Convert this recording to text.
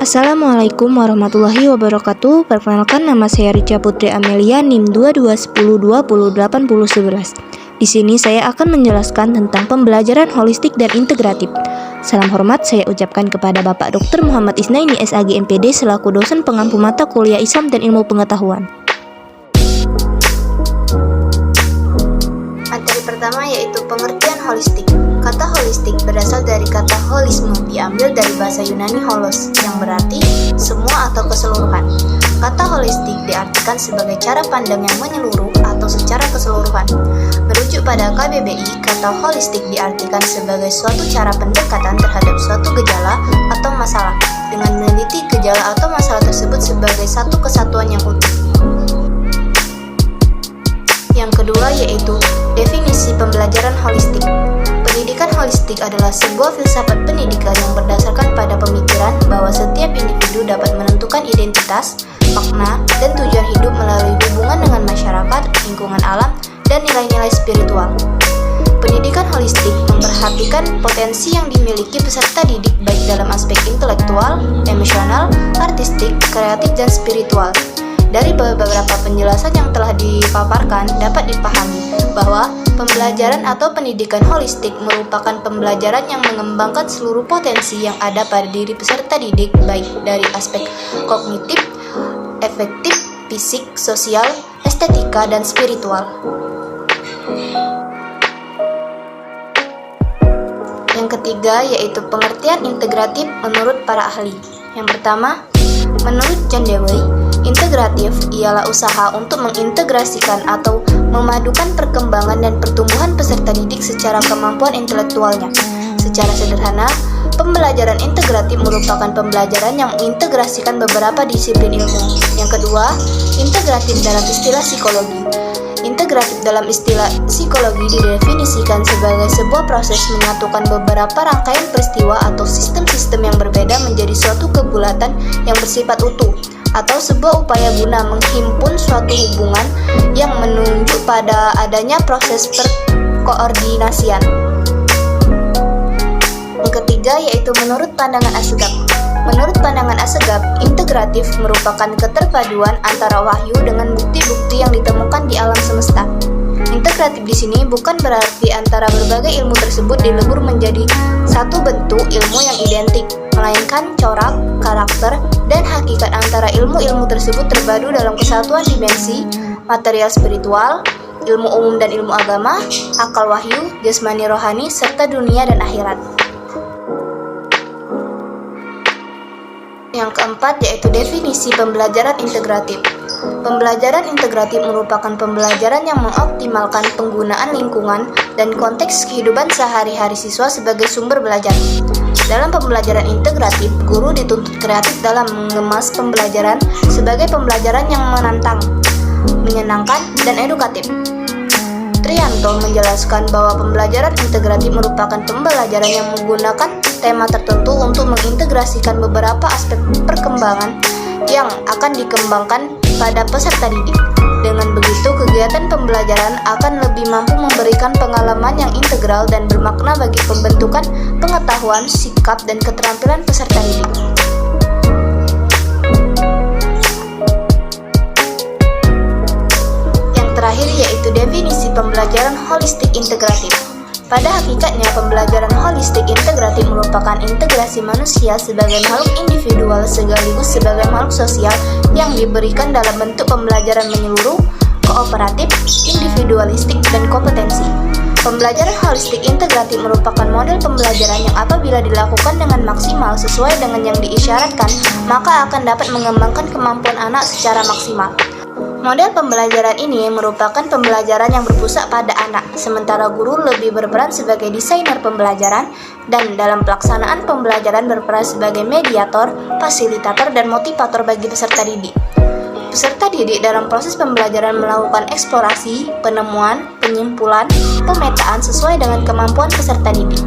Assalamualaikum warahmatullahi wabarakatuh. Perkenalkan, nama saya Rica Putri Amelia, NIM 2210208011. Di sini saya akan menjelaskan tentang pembelajaran holistik dan integratif. Salam hormat saya ucapkan kepada Bapak Dr. Muhammad Isnaini SAG MPD selaku dosen pengampu mata kuliah Islam dan Ilmu Pengetahuan. Materi pertama yaitu pengertian holistik. Kata holistik berasal dari kata holisme, diambil dari bahasa Yunani holos, yang berarti semua atau keseluruhan. Kata holistik diartikan sebagai cara pandang yang menyeluruh atau secara keseluruhan. Merujuk pada KBBI, kata holistik diartikan sebagai suatu cara pendekatan terhadap suatu gejala atau masalah, dengan meneliti gejala atau masalah tersebut sebagai satu kesatuan yang utuh. Yang kedua yaitu definisi pembelajaran holistik. Pendidikan holistik adalah sebuah filsafat pendidikan yang berdasarkan pada pemikiran bahwa setiap individu dapat menentukan identitas, makna, dan tujuan hidup melalui hubungan dengan masyarakat, lingkungan alam, dan nilai-nilai spiritual. Pendidikan holistik memperhatikan potensi yang dimiliki peserta didik baik dalam aspek intelektual, emosional, artistik, kreatif, dan spiritual. Dari beberapa penjelasan yang telah dipaparkan dapat dipahami bahwa pembelajaran atau pendidikan holistik merupakan pembelajaran yang mengembangkan seluruh potensi yang ada pada diri peserta didik baik dari aspek kognitif, afektif, fisik, sosial, estetika, dan spiritual. Yang ketiga yaitu pengertian integratif menurut para ahli. Yang pertama, menurut John Dewey, integratif ialah usaha untuk mengintegrasikan atau memadukan perkembangan dan pertumbuhan peserta didik secara kemampuan intelektualnya. Secara sederhana, pembelajaran integratif merupakan pembelajaran yang mengintegrasikan beberapa disiplin ilmu. Yang kedua, integratif dalam istilah psikologi. Integratif dalam istilah psikologi didefinisikan sebagai sebuah proses menyatukan beberapa rangkaian peristiwa atau sistem-sistem yang berbeda menjadi suatu kebulatan yang bersifat utuh, atau sebuah upaya guna menghimpun suatu hubungan yang menunjuk pada adanya proses perkoordinasian. Yang ketiga yaitu menurut pandangan Assegaf. Menurut pandangan Assegaf, integratif merupakan keterpaduan antara wahyu dengan bukti-bukti yang ditemukan di alam semesta. Integratif di sini bukan berarti antara berbagai ilmu tersebut dilebur menjadi satu bentuk ilmu yang identik, melainkan corak, karakter, dan hakikat antara ilmu-ilmu tersebut terpadu dalam kesatuan dimensi, material spiritual, ilmu umum dan ilmu agama, akal wahyu, jasmani rohani, serta dunia dan akhirat. Yang keempat yaitu definisi pembelajaran integratif. Pembelajaran integratif merupakan pembelajaran yang mengoptimalkan penggunaan lingkungan dan konteks kehidupan sehari-hari siswa sebagai sumber belajar. Dalam pembelajaran integratif, guru dituntut kreatif dalam mengemas pembelajaran sebagai pembelajaran yang menantang, menyenangkan, dan edukatif. Trianto menjelaskan bahwa pembelajaran integratif merupakan pembelajaran yang menggunakan tema tertentu untuk mengintegrasikan beberapa aspek perkembangan yang akan dikembangkan pada peserta didik. Dengan begitu, kegiatan pembelajaran akan lebih mampu memberikan pengalaman yang integral dan bermakna bagi pembentukan pengetahuan, sikap, dan keterampilan peserta didik. Yang terakhir yaitu definisi pembelajaran holistik integratif. Pada hakikatnya, pembelajaran holistik integratif merupakan integrasi manusia sebagai makhluk individual sekaligus sebagai makhluk sosial yang diberikan dalam bentuk pembelajaran menyeluruh, kooperatif, individualistik, dan kompetensi. Pembelajaran holistik integratif merupakan model pembelajaran yang apabila dilakukan dengan maksimal sesuai dengan yang diisyaratkan, maka akan dapat mengembangkan kemampuan anak secara maksimal. Model pembelajaran ini merupakan pembelajaran yang berpusat pada anak, sementara guru lebih berperan sebagai desainer pembelajaran dan dalam pelaksanaan pembelajaran berperan sebagai mediator, fasilitator, dan motivator bagi peserta didik. Peserta didik dalam proses pembelajaran melakukan eksplorasi, penemuan, penyimpulan, pemetaan sesuai dengan kemampuan peserta didik.